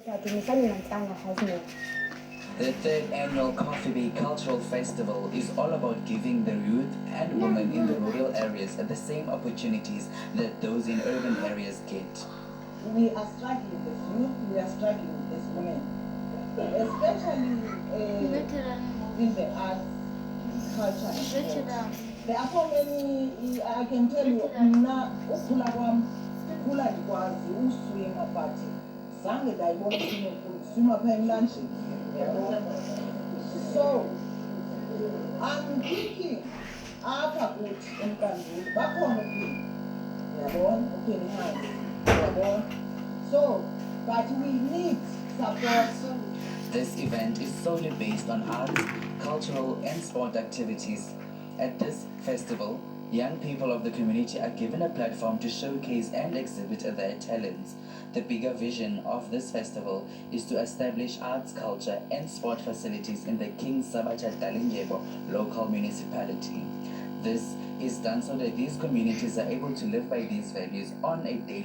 The third annual Coffee Bay Cultural Festival is all about giving the youth and women in the rural areas the same opportunities that those in urban areas get. We are struggling as youth, we are struggling as women, especially in the arts, culture, and sports. There are so many, I can tell you, ukhula kwam, ukhula ndikwazi uswima, but zange ndayibona swima pha emlanjeni. So, I'm thinking, apha kuthi emkanduli bakhona uphini, yabona, uphini hansi, yabona. So, but we need support. This event is solely based on arts, cultural and sport activities. At this festival, young people of the community are given a platform to showcase and exhibit their talents. The bigger vision of this festival is to establish arts, culture and sport facilities in the King Sabacha Dalindyebo local municipality. This is done so that these communities are able to live by these values on a daily